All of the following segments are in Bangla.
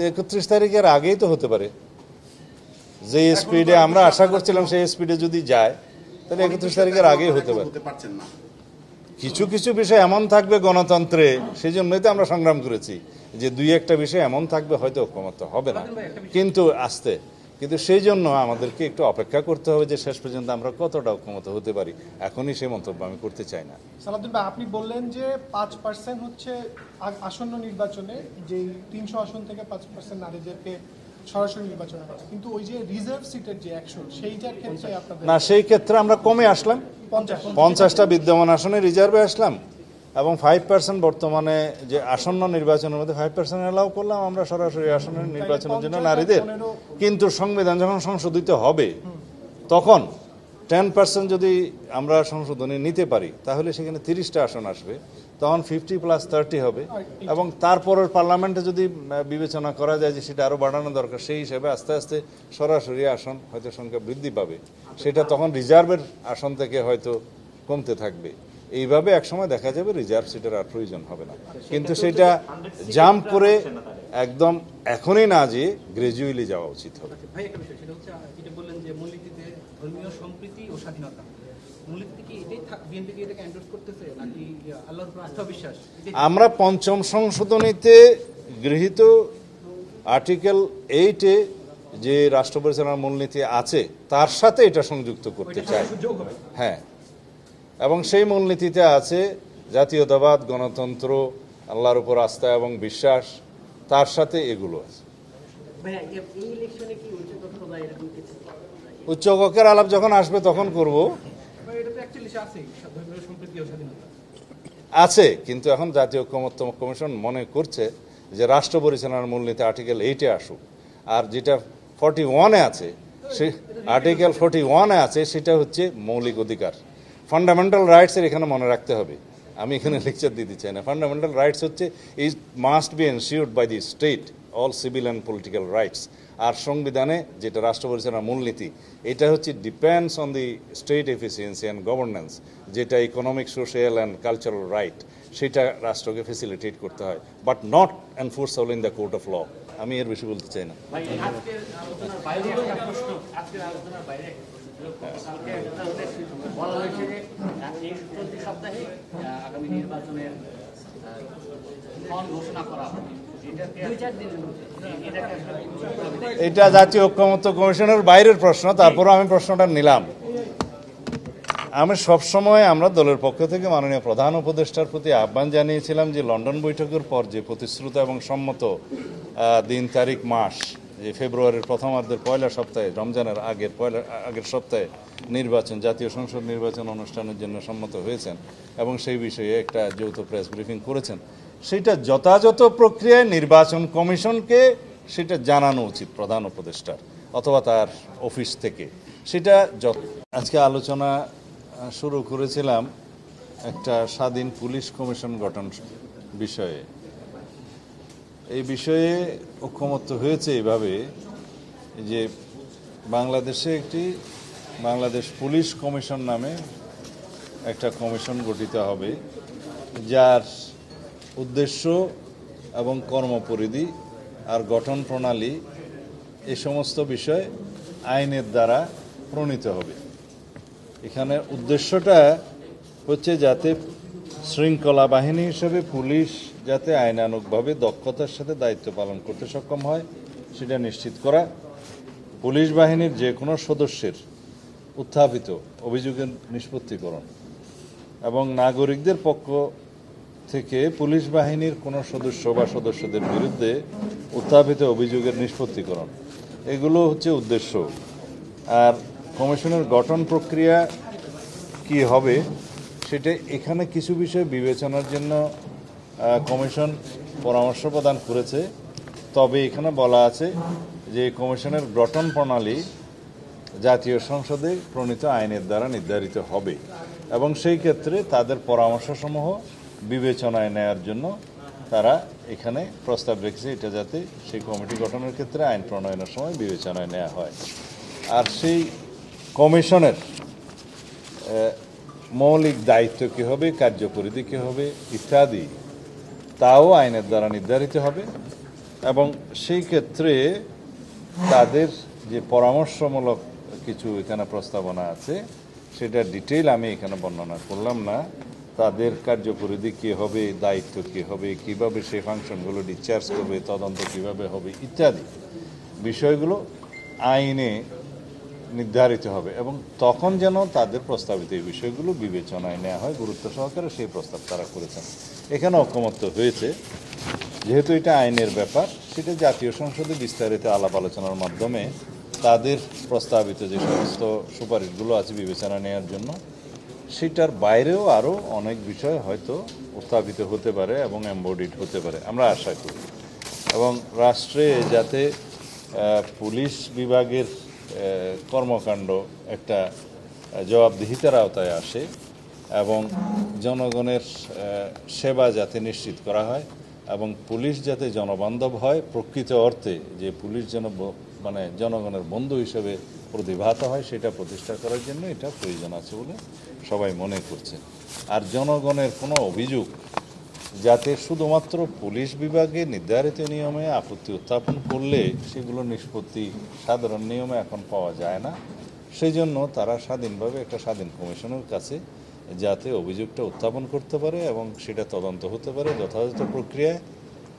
31 তারিখের আগেই তো হতে পারে, যে স্পিডে আমরা আশা করছিলাম সেই স্পিডে যদি যায় তাহলে 31 তারিখের আগেই হতে পারে। কিছু কিছু বিষয় এমন থাকবে গণতন্ত্রে, সেই জন্যই তো আমরা সংগ্রাম করেছি যে দুই একটা বিষয় এমন থাকবে হয়তো ঐক্যমত্য হবে না, কিন্তু আসতে, কিন্তু সেই জন্য আমাদেরকে একটু অপেক্ষা করতে হবে যে শেষ পর্যন্ত আমরা কতটা ঐক্যমত্য হতে পারি। এখনই সেই মন্তব্য আমি করতে চাই না। সালাউদ্দিন ভাই, আপনি বললেন যে 5% হচ্ছে আসন্ন নির্বাচনে যে 300 আসন থেকে 5% নারীদেরকে সরাসরি নির্বাচনে পাচ্ছে, কিন্তু ওই যে রিজার্ভ সিটের যে 100 সেইটার ক্ষেত্রে আপনাদের না, সেই ক্ষেত্রে আমরা কমে আসলাম, 50টা বিদ্যমান আসনে রিজার্ভে আসলাম এবং 5% বর্তমানে যে আসন্ন নির্বাচনের মধ্যে 5% এলাও করলাম আমরা সরাসরি আসনের নির্বাচনের জন্য নারীদের। কিন্তু সংবিধান যখন সংশোধিত হবে তখন 10% যদি আমরা সংশোধনী নিতে পারি তাহলে সেখানে 30টা আসন আসবে, তখন 50+30 হবে এবং তারপরের পার্লামেন্টে যদি বিবেচনা করা যায় যে সেটা আরও বাড়ানো দরকার, সেই হিসেবে আস্তে আস্তে সরাসরি আসন হয়তো সংখ্যা বৃদ্ধি পাবে, সেটা তখন রিজার্ভের আসন থেকে হয়তো কমতে থাকবে। এইভাবে একসময় দেখা যাবে রিজার্ভ সিটের আর প্রয়োজন হবে না, কিন্তু সেটা জাম্প করে একদম এখনই না যে গ্রাজুয়ালি যাওয়া উচিত হবে। ভাই একটা বিষয়, সেটা হচ্ছে যেটা বললেন যে মূলনীতিতে ধর্মীয় সম্প্রীতি ও স্বাধীনতা, মূলনীতি কি এটাই বিএনপি কি এটাকে এন্ডোর্স করতেছে নাকি আল্লাহর উপর আস্থা বিশ্বাস? আমরা পঞ্চম সংশোধনীতে গৃহীত আর্টিকেল 8-এ যে রাষ্ট্র পরিচালনার মূলনীতি আছে তার সাথে এটা সংযুক্ত করতে চাই। হ্যাঁ, এবং সেই মূলনীতিতে আছে জাতীয়তাবাদ, গণতন্ত্র, আল্লাহর উপর আস্থা এবং বিশ্বাস, তার সাথে এগুলো আছে। উচ্চকক্ষের আলাপ যখন আসবে তখন করব। আছে, কিন্তু এখন জাতীয় ঐক্যমত্য কমিশন মনে করছে যে রাষ্ট্র পরিচালনার মূলনীতি আর্টিকেল 8-এ আসুক, আর যেটা 41-এ আছে, সেই আর্টিকেল 41-এ আছে সেটা হচ্ছে মৌলিক অধিকার, ফান্ডামেন্টাল রাইটসের এখানে মনে রাখতে হবে। আমি এখানে লেকচার দিতে চাই না। ফান্ডামেন্টাল রাইটস হচ্ছে is must be ensured by the state, all civil and political rights. আর সংবিধানে যেটা রাষ্ট্র পরিচালনার মূলনীতি, এটা হচ্ছে depends on the state efficiency and governance, যেটা economic, social and cultural right, সেটা রাষ্ট্রকে ফেসিলিটেট করতে হয়, but not enforceable in the court of law. আমি এর বেশি বলতে চাই না। এটা জাতীয় ঐক্যমত্য কমিশনের বাইরের প্রশ্ন, তারপরও আমি প্রশ্নটা নিলাম। আমি সবসময় আমরা দলের পক্ষ থেকে মাননীয় প্রধান উপদেষ্টার প্রতি আহ্বান জানিয়েছিলাম যে লন্ডন বৈঠকের পর যে প্রতিশ্রুত এবং সম্মত দিন, তারিখ, মাস, যে ফেব্রুয়ারির প্রথমার্ধের পয়লা সপ্তাহে, রমজানের আগের সপ্তাহে নির্বাচন, জাতীয় সংসদ নির্বাচন অনুষ্ঠানের জন্য সম্মত হয়েছেন এবং সেই বিষয়ে একটা যৌথ প্রেস ব্রিফিং করেছেন, সেটা যথাযথ প্রক্রিয়ায় নির্বাচন কমিশনকে সেটা জানানো উচিত প্রধান উপদেষ্টার অথবা তার অফিস থেকে। সেটা আজকে আলোচনা শুরু করেছিলাম একটা স্বাধীন পুলিশ কমিশন গঠন বিষয়ে। এই বিষয়ে ঐক্যমত্য হয়েছে এইভাবে যে বাংলাদেশে একটি বাংলাদেশ পুলিশ কমিশন নামে একটা কমিশন গঠিত হবে, যার উদ্দেশ্য এবং কর্মপরিধি আর গঠন প্রণালী এ সমস্ত বিষয় আইনের দ্বারা প্রণীত হবে। এখানে উদ্দেশ্যটা হচ্ছে যাতে শৃঙ্খলা বাহিনী হিসেবে পুলিশ যাতে আইনানুগভাবে দক্ষতার সাথে দায়িত্ব পালন করতে সক্ষম হয় সেটা নিশ্চিত করা, পুলিশ বাহিনীর যে কোনো সদস্যের উত্থাপিত অভিযোগের নিষ্পত্তিকরণ এবং নাগরিকদের পক্ষ থেকে পুলিশ বাহিনীর কোনো সদস্য বা সদস্যদের বিরুদ্ধে উত্থাপিত অভিযোগের নিষ্পত্তিকরণ, এগুলো হচ্ছে উদ্দেশ্য। আর কমিশনের গঠন প্রক্রিয়া কি হবে সেটা এখানে কিছু বিষয় বিবেচনার জন্য কমিশন পরামর্শ প্রদান করেছে, তবে এখানে বলা আছে যে কমিশনের গঠন প্রণালী জাতীয় সংসদে প্রণীত আইনের দ্বারা নির্ধারিত হবে এবং সেই ক্ষেত্রে তাদের পরামর্শসমূহ বিবেচনায় নেয়ার জন্য তারা এখানে প্রস্তাব রেখেছে, এটা যাতে সেই কমিটি গঠনের ক্ষেত্রে আইন প্রণয়নের সময় বিবেচনায় নেওয়া হয়। আর সেই কমিশনের মৌলিক দায়িত্ব কী হবে, কার্যপরিধি কী হবে ইত্যাদি, তাও আইনের দ্বারা নির্ধারিত হবে এবং সেই ক্ষেত্রে তাদের যে পরামর্শমূলক কিছু এখানে প্রস্তাবনা আছে সেটা ডিটেইল আমি এখানে বর্ণনা করলাম না। তাদের কার্যপরিধি কী হবে, দায়িত্ব কী হবে, কিভাবে সেই ফাংশনগুলো ডিসচার্জ করবে, তদন্ত কিভাবে হবে ইত্যাদি বিষয়গুলো আইনে নির্ধারিত হবে এবং তখন যেন তাদের প্রস্তাবিত এই বিষয়গুলো বিবেচনায় নেওয়া হয় গুরুত্ব সহকারে, সেই প্রস্তাব তারা করেছেন। এখানে ঐকমত্য হয়েছে, যেহেতু এটা আইনের ব্যাপার, সেটা জাতীয় সংসদে বিস্তারিত আলাপ আলোচনার মাধ্যমে তাদের প্রস্তাবিত যে সমস্ত সুপারিশগুলো আছে বিবেচনা নেওয়ার জন্য, সেটার বাইরেও আরও অনেক বিষয় হয়তো উত্থাপিত হতে পারে এবং এমবডিড হতে পারে, আমরা আশা করি। এবং রাষ্ট্রে যাতে পুলিশ বিভাগের কর্মকাণ্ড একটা জবাবদিহিতার আওতায় আসে এবং জনগণের সেবা যাতে নিশ্চিত করা হয় এবং পুলিশ যাতে জনবান্ধব হয়, প্রকৃত অর্থে যে পুলিশ যেন মানে জনগণের বন্ধু হিসেবে প্রতিভাত হয়, সেটা প্রতিষ্ঠা করার জন্য এটা প্রয়োজন আছে বলে সবাই মনে করছে। আর জনগণের কোনো অভিযোগ যাতে শুধুমাত্র পুলিশ বিভাগে নির্ধারিত নিয়মে আপত্তি উত্থাপন করলে সেগুলো নিষ্পত্তি সাধারণ নিয়মে এখন পাওয়া যায় না, সেই জন্য তারা স্বাধীনভাবে একটা স্বাধীন কমিশনের কাছে যাতে অভিযোগটা উত্থাপন করতে পারে এবং সেটা তদন্ত হতে পারে যথাযথ প্রক্রিয়ায়,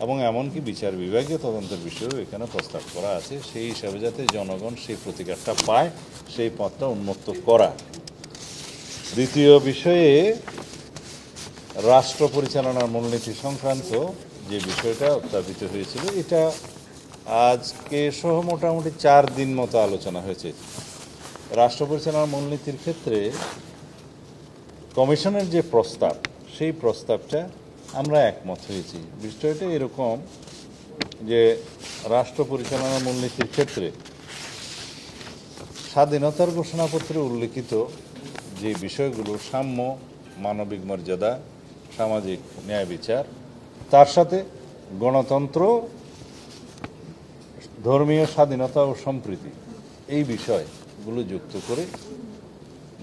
এবং এমনকি বিচার বিভাগীয় তদন্তের বিষয়েও এখানে প্রস্তাব করা আছে, সেই হিসাবে যাতে জনগণ সেই প্রতিকারটা পায় সেই পথটা উন্মুক্ত করা। দ্বিতীয় বিষয়ে রাষ্ট্র পরিচালনার মূলনীতি সংক্রান্ত যে বিষয়টা উত্থাপিত হয়েছিল, এটা আজকে সহ মোটামুটি 4 দিন মতো আলোচনা হয়েছে। রাষ্ট্র পরিচালনার মূলনীতির ক্ষেত্রে কমিশনের যে প্রস্তাব, সেই প্রস্তাবটা আমরা একমত হয়েছি। বিষয়টা এরকম যে রাষ্ট্র পরিচালনার মূলনীতির ক্ষেত্রে স্বাধীনতার ঘোষণাপত্রে উল্লেখিত যে বিষয়গুলো, সাম্য, মানবিক মর্যাদা, সামাজিক ন্যায় বিচার, তার সাথে গণতন্ত্র, ধর্মীয় স্বাধীনতা ও সম্প্রীতি, এই বিষয়গুলো যুক্ত করে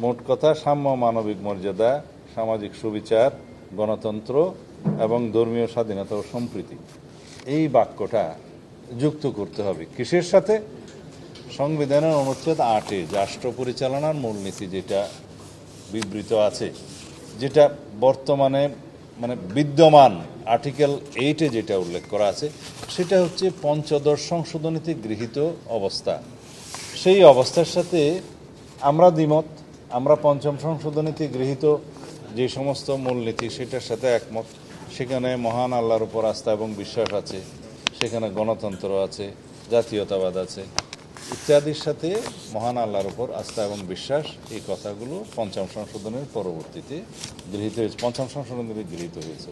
মোট কথা সাম্য, মানবিক মর্যাদা, সামাজিক সুবিচার, গণতন্ত্র এবং ধর্মীয় স্বাধীনতা ও সম্প্রীতি, এই বাক্যটা যুক্ত করতে হবে। কিসের সাথে? সংবিধানের অনুচ্ছেদ 8-এ রাষ্ট্র পরিচালনার মূলনীতি যেটা বিবৃত আছে, যেটা বর্তমানে মানে বিদ্যমান আর্টিকেল 8-এ যেটা উল্লেখ করা আছে, সেটা হচ্ছে পঞ্চদশ সংশোধনীতে গৃহীত অবস্থা। সেই অবস্থার সাথে আমরা দ্বিমত। আমরা পঞ্চম সংশোধনীতে গৃহীত যে সমস্ত মূলনীতি সেটার সাথে একমত। সেখানে মহান আল্লাহর উপর আস্থা এবং বিশ্বাস আছে, সেখানে গণতন্ত্র আছে, জাতীয়তাবাদ আছে ইত্যাদির সাথে মহান আল্লাহর উপর আস্থা এবং বিশ্বাস, এই কথাগুলো পঞ্চম সংশোধনের পরবর্তীতে গৃহীত হয়েছে, পঞ্চম সংশোধনীতে গৃহীত হয়েছে।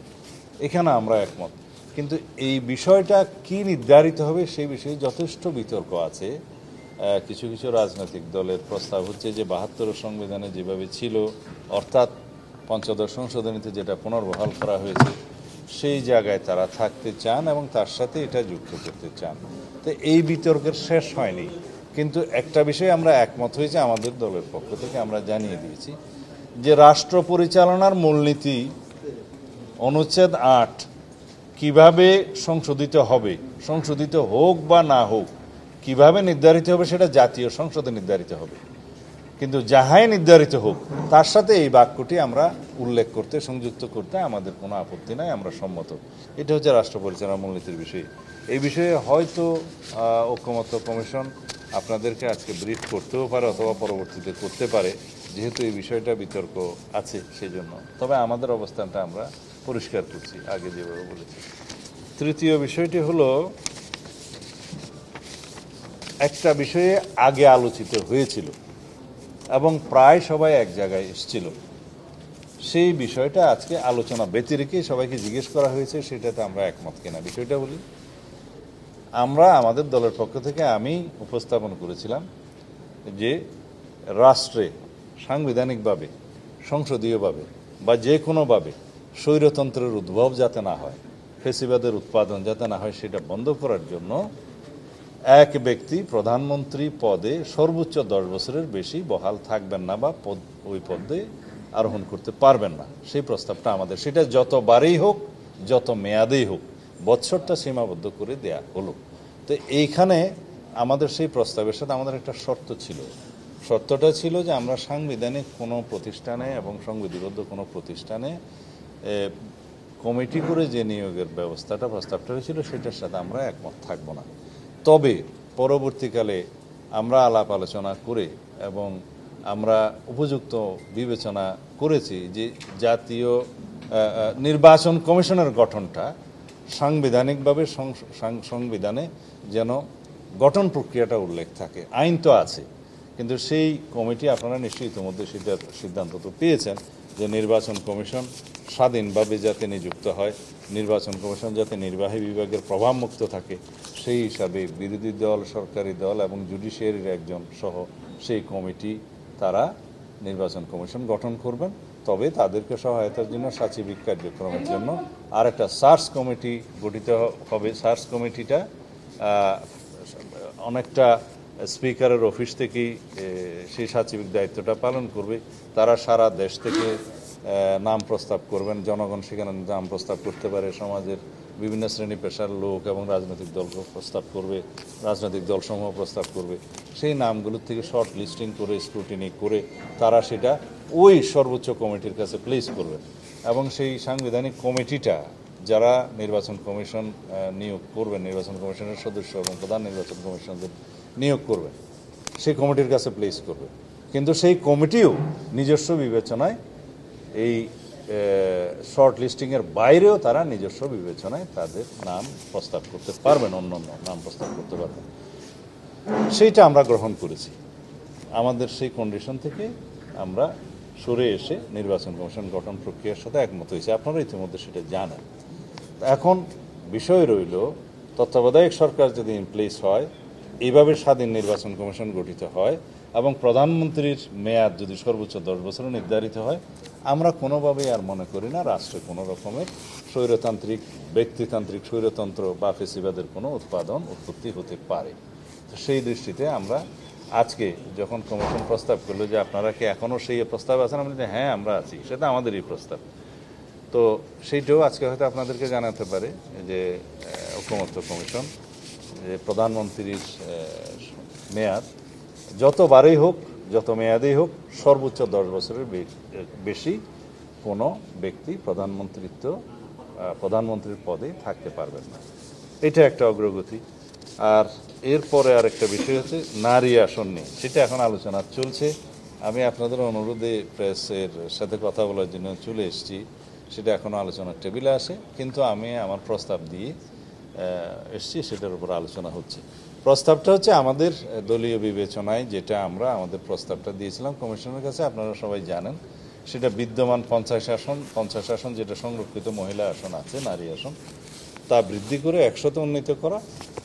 এখানে আমরা একমত। কিন্তু এই বিষয়টা কি নির্ধারিত হবে সেই বিষয়ে যথেষ্ট বিতর্ক আছে। কিছু কিছু রাজনৈতিক দলের প্রস্তাব হচ্ছে যে 72 সংবিধানে যেভাবে ছিল, অর্থাৎ পঞ্চদশ সংশোধনীতে যেটা পুনর্বহাল করা হয়েছে, সেই জায়গায় তারা থাকতে চান এবং তার সাথে এটা যুক্ত করতে চান। তো এই বিতর্কের শেষ হয়নি, কিন্তু একটা বিষয়ে আমরা একমত হয়েছে আমাদের দলের পক্ষ থেকে, আমরা জানিয়ে দিয়েছি যে রাষ্ট্র পরিচালনার মূলনীতি অনুচ্ছেদ 8 কিভাবে সংশোধিত হবে, সংশোধিত হোক বা না হোক, কিভাবে নির্ধারিত হবে সেটা জাতীয় সংসদে নির্ধারিত হবে। কিন্তু যাহাই নির্ধারিত হোক, তার সাথে এই বাক্যটি আমরা উল্লেখ করতে, সংযুক্ত করতে আমাদের কোনো আপত্তি নাই, আমরা সম্মত। এটা হচ্ছে রাষ্ট্র পরিচালনার মূলনীতির বিষয়। এই বিষয়ে হয়তো ঐকমত্য কমিশন আপনাদেরকে আজকে ব্রিফ করতেও পারে অথবা পরবর্তীতে করতে পারে, যেহেতু এই বিষয়টা বিতর্ক আছে সেই জন্য। তবে আমাদের অবস্থানটা আমরা পরিষ্কার করছি আগে যেভাবে বলেছি। তৃতীয় বিষয়টি হলো, একটা বিষয়ে আগে আলোচিত হয়েছিল এবং প্রায় সবাই এক জায়গায় এসেছিল, সেই বিষয়টা আজকে আলোচনা ব্যতিরেকে সবাইকে জিজ্ঞেস করা হয়েছে, সেটাতে আমরা একমত কিনা বিষয়টা বলি। আমরা আমাদের দলের পক্ষ থেকে আমি উপস্থাপন করেছিলাম যে রাষ্ট্রে সাংবিধানিকভাবে, সংসদীয়ভাবে বা যে কোনোভাবে স্বৈরতন্ত্রের উদ্ভব যাতে না হয়, ফেসিবাদের উৎপাদন যাতে না হয়, সেটা বন্ধ করার জন্য এক ব্যক্তি প্রধানমন্ত্রী পদে সর্বোচ্চ 10 বছরের বেশি বহাল থাকবেন না বা ওই পদে আরোহণ করতে পারবেন না, সেই প্রস্তাবটা আমাদের। সেটা যতবারেই হোক, যত মেয়াদেই হোক, বছরটা সীমাবদ্ধ করে দেয়া হলো। তো এইখানে আমাদের সেই প্রস্তাবের সাথে আমাদের একটা শর্ত ছিল। শর্তটা ছিল যে আমরা সাংবিধানিক কোনো প্রতিষ্ঠানে এবং সংবিধিবদ্ধ কোনো প্রতিষ্ঠানে কমিটি করে যে নিয়োগের প্রস্তাবটা হয়েছিল সেটার সাথে আমরা একমত থাকব না। তবে পরবর্তীকালে আমরা আলাপ আলোচনা করে এবং আমরা উপযুক্ত বিবেচনা করেছি যে জাতীয় নির্বাচন কমিশনের গঠনটা সাংবিধানিকভাবে সংবিধানে যেন গঠন প্রক্রিয়াটা উল্লেখ থাকে। আইন তো আছে, কিন্তু সেই কমিটি আপনারা নিশ্চয়ই ইতিমধ্যে সেটার সিদ্ধান্ত তো পেয়েছেন যে নির্বাচন কমিশন স্বাধীনভাবে যাতে নিযুক্ত হয়, নির্বাচন কমিশন যাতে নির্বাহী বিভাগের প্রভাবমুক্ত থাকে, সেই হিসাবে বিরোধী দল, সরকারি দল এবং জুডিশিয়ারির একজন সহ সেই কমিটি তারা নির্বাচন কমিশন গঠন করবেন। তবে তাদেরকে সহায়তার জন্য সাচিবিক কার্যক্রমের জন্য আর একটা সার্চ কমিটি গঠিত হবে। সার্চ কমিটিটা অনেকটা স্পিকারের অফিস থেকেই সেই সাচিবিক দায়িত্বটা পালন করবে। তারা সারা দেশ থেকে নাম প্রস্তাব করবেন, জনগণ সেখানে নাম প্রস্তাব করতে পারে, সমাজের বিভিন্ন শ্রেণী পেশার লোক এবং রাজনৈতিক দলকে প্রস্তাব করবে, রাজনৈতিক দলসমূহ প্রস্তাব করবে। সেই নামগুলোর থেকে শর্ট লিস্টিং করে স্ক্রুটিনি করে তারা সেটা ওই সর্বোচ্চ কমিটির কাছে প্লেস করবে এবং সেই সাংবিধানিক কমিটিটা যারা নির্বাচন কমিশন নিয়োগ করবেন, নির্বাচন কমিশনের সদস্য এবং প্রধান নির্বাচন কমিশনদের নিয়োগ করবেন, সেই কমিটির কাছে প্লেস করবে। কিন্তু সেই কমিটিও নিজস্ব বিবেচনায় এই শর্ট লিস্টিংয়ের বাইরেও তারা নিজস্ব বিবেচনায় তাদের নাম প্রস্তাব করতে পারবেন, অন্য নাম প্রস্তাব করতে পারবেন। সেইটা আমরা গ্রহণ করেছি। আমাদের সেই কন্ডিশন থেকে আমরা সরে এসে নির্বাচন কমিশন গঠন প্রক্রিয়ার সাথে একমত হয়েছে। আপনারা ইতিমধ্যে সেটা জানেন। এখন বিষয় রইল, তত্ত্বাবধায়ক সরকার যদি ইন প্লেস হয়, এইভাবে স্বাধীন নির্বাচন কমিশন গঠিত হয় এবং প্রধানমন্ত্রীর মেয়াদ যদি সর্বোচ্চ 10 বছরে নির্ধারিত হয়, আমরা কোনোভাবেই আর মনে করি না রাষ্ট্রে কোনো রকমের স্বৈরতান্ত্রিক, ব্যক্তিতান্ত্রিক স্বৈরতন্ত্র বা ফেসিবাদের কোনো উৎপত্তি হতে পারে। তো সেই দৃষ্টিতে আমরা আজকে যখন কমিশন প্রস্তাব করলো যে আপনারা কি এখনও সেই প্রস্তাব আছেন, আমরা যে হ্যাঁ আমরা আছি, সেটা আমাদেরই প্রস্তাব। তো সেইটাও আজকে হয়তো আপনাদেরকে জানাতে পারে যে ঐকমত্য কমিশন, যে প্রধানমন্ত্রীর মেয়াদ যতবারই হোক, যত মেয়াদেই হোক, সর্বোচ্চ 10 বছরের বেশি কোনো ব্যক্তি প্রধানমন্ত্রীর পদে থাকতে পারবেন না। এটা একটা অগ্রগতি। আর এরপরে আরেকটা বিষয় হচ্ছে নারী আসন নিয়ে, সেটা এখন আলোচনা চলছে। আমি আপনাদের অনুরোধে প্রেসের সাথে কথা বলার জন্য চলে এসেছি, সেটা এখনও আলোচনার টেবিলে আসে, কিন্তু আমি আমার প্রস্তাব দিয়ে এসছি, সেটার উপর আলোচনা হচ্ছে। প্রস্তাবটা হচ্ছে আমাদের দলীয় বিবেচনায় যেটা আমরা আমাদের প্রস্তাবটা দিয়েছিলাম কমিশনের কাছে, আপনারা সবাই জানেন, সেটা বিদ্যমান 50 আসন যেটা সংরক্ষিত মহিলা আসন আছে, নারী আসন, তা বৃদ্ধি করে 100তে উন্নীত করা,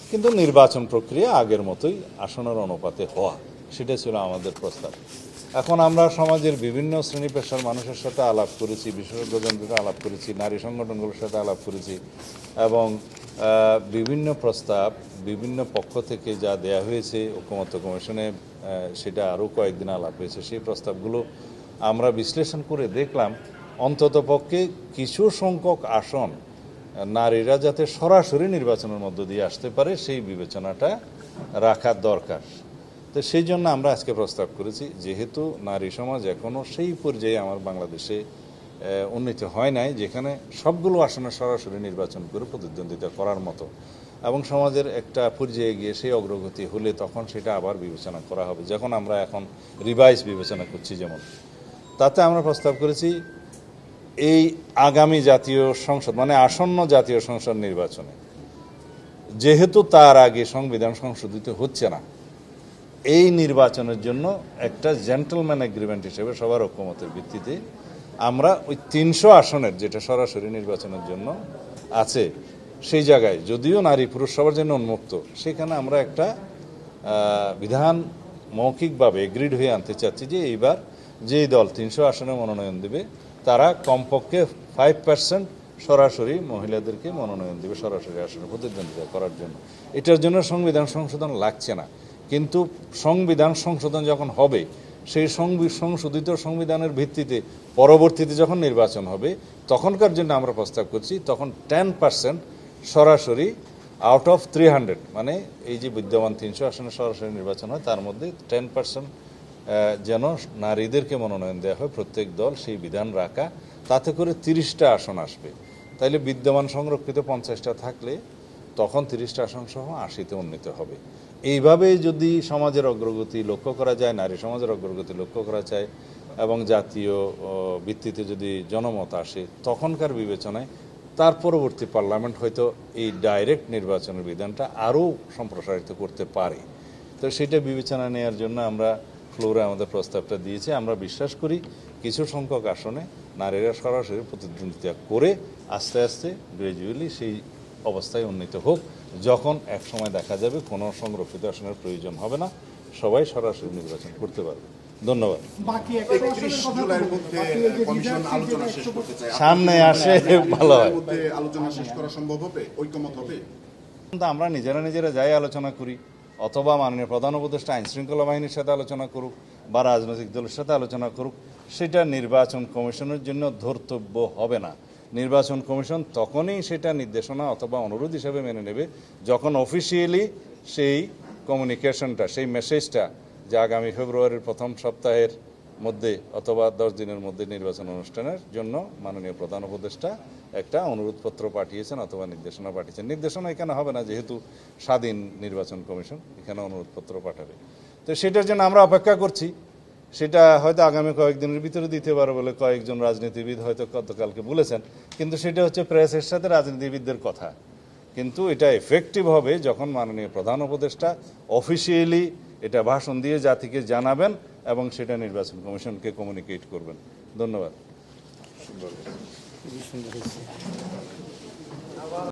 কিন্তু নির্বাচন প্রক্রিয়া আগের মতোই আসনের অনুপাতে হওয়া, সেটা ছিল আমাদের প্রস্তাব। এখন আমরা সমাজের বিভিন্ন শ্রেণী পেশার মানুষের সাথে আলাপ করেছি, বিশেষজ্ঞজনদের আলাপ করেছি, নারী সংগঠনগুলোর সাথে আলাপ করেছি এবং বিভিন্ন প্রস্তাব বিভিন্ন পক্ষ থেকে যা দেয়া হয়েছে ঐকমত্য কমিশনে, সেটা আরও কয়েকদিন আলাপ হয়েছে। সেই প্রস্তাবগুলো আমরা বিশ্লেষণ করে দেখলাম অন্ততপক্ষে কিছু সংখ্যক আসন নারীরা যাতে সরাসরি নির্বাচনের মধ্য দিয়ে আসতে পারে সেই বিবেচনাটা রাখার দরকার। তো সেই জন্য আমরা আজকে প্রস্তাব করেছি, যেহেতু নারী সমাজ এখনও সেই পর্যায়ে আমার বাংলাদেশে উন্নীত হয় নাই যেখানে সবগুলো আসনে সরাসরি নির্বাচন করে প্রতিদ্বন্দ্বিতা করার মতো, এবং সমাজের একটা পর্যায়ে গিয়ে সেই অগ্রগতি হলে তখন সেটা আবার বিবেচনা করা হবে, যখন আমরা এখন রিভাইজ বিবেচনা করছি। যেমন তাতে আমরা প্রস্তাব করেছি এই আগামী জাতীয় সংসদ মানে আসন্ন জাতীয় সংসদ নির্বাচনে, যেহেতু তার আগে সংবিধান সংশোধিত হচ্ছে না, এই নির্বাচনের জন্য একটা জেন্টলম্যান এগ্রিমেন্ট হিসেবে সবার ঐকমতের ভিত্তিতে আমরা ওই 300 আসনের যেটা সরাসরি নির্বাচনের জন্য আছে, সেই জায়গায় যদিও নারী পুরুষ সবার জন্য উন্মুক্ত, সেখানে আমরা একটা বিধান মৌখিকভাবে এগ্রিড হয়ে আনতে চাচ্ছি যে এইবার যেই দল 300 আসনে মনোনয়ন দেবে তারা কমপক্ষে 5% সরাসরি মহিলাদেরকে মনোনয়ন দেবে সরাসরি আসনে প্রতিদ্বন্দ্বিতা করার জন্য। এটার জন্য সংবিধান সংশোধন লাগছে না, কিন্তু সংবিধান সংশোধন যখন হবে, সেই সংশোধিত সংবিধানের ভিত্তিতে পরবর্তীতে যখন নির্বাচন হবে তখনকার জন্য আমরা প্রস্তাব করছি তখন 10% সরাসরি আউট অফ 300, মানে এই যে বিদ্যমান 300 আসনে সরাসরি নির্বাচন হয় তার মধ্যে 10% যেন নারীদেরকে মনোনয়ন দেওয়া হয় প্রত্যেক দল, সেই বিধান রাখা। তাতে করে 30টা আসন আসবে। তাইলে বিদ্যমান সংরক্ষিত 50টা থাকলে তখন 30টা আসন সহ 80-তে উন্নীত হবে। এইভাবে যদি সমাজের অগ্রগতি লক্ষ্য করা যায়, নারী সমাজের অগ্রগতি লক্ষ্য করা যায় এবং জাতীয় ভিত্তিতে যদি জনমত আসে, তখনকার বিবেচনায় তার পরবর্তী পার্লামেন্ট হয়তো এই ডাইরেক্ট নির্বাচনের বিধানটা আরও সম্প্রসারিত করতে পারে। তো সেটা বিবেচনা নেওয়ার জন্য আমরা ফ্লোরে আমাদের প্রস্তাবটা দিয়েছি। আমরা বিশ্বাস করি কিছু সংখ্যক আসনে নারীরা সরাসরি প্রতিদ্বন্দ্বিতা করে আস্তে আস্তে গ্র্যাজুয়ালি সেই অবস্থায় উন্নীত হোক, যখন এক সময় দেখা যাবে কোনো সংরক্ষিত আসনের প্রয়োজন হবে না, সবাই সরাসরি নির্বাচন করতে পারবে। ধন্যবাদ। বাকি 100 আসনের 31 কথা জুলাইয়ের বলুন। মধ্যে বাকি ওই যে কমিশন reserve seat আলোচনা যেটা শেষ 100% করতে চায়। সামনে আসে ভালো হয়। এর মধ্যে আলোচনা শেষ করা সম্ভব হবে, ঐকমত হবে? কিন্তু আমরা নিজেরা যাই আলোচনা করি, অথবা মাননীয় প্রধান উপদেষ্টা আইন শৃঙ্খলা বাহিনীর সাথে আলোচনা করুক বা রাজনৈতিক দলের সাথে আলোচনা করুক, সেটা নির্বাচন কমিশনের জন্য ধর্তব্য হবে না। নির্বাচন কমিশন তখনই সেটা নির্দেশনা অথবা অনুরোধ হিসেবে মেনে নেবে যখন অফিসিয়ালি সেই কমিউনিকেশনটা, সেই মেসেজটা যে আগামী ফেব্রুয়ারির প্রথম সপ্তাহের মধ্যে অথবা 10 দিনের মধ্যে নির্বাচন অনুষ্ঠানের জন্য মাননীয় প্রধান উপদেষ্টা একটা অনুরোধপত্র পাঠিয়েছেন অথবা নির্দেশনা পাঠিয়েছেন। নির্দেশনা এখানে হবে না, যেহেতু স্বাধীন নির্বাচন কমিশন এখানে অনুরোধপত্র পাঠাবে। তো সেটার জন্য আমরা অপেক্ষা করছি। সেটা হয়তো আগামী কয়েকদিনের ভিতরে দিতে পারে বলে কয়েকজন রাজনীতিবিদ হয়তো গতকালকে বলেছেন, কিন্তু সেটা হচ্ছে প্রেসের সাথে রাজনীতিবিদদের কথা। কিন্তু এটা এফেক্টিভ হবে যখন মাননীয় প্রধান উপদেষ্টা অফিসিয়ালি এটা ভাষণ দিয়ে জাতিকে জানাবেন এবং সেটা নির্বাচন কমিশনকে কমিউনিকেট করবেন। ধন্যবাদ।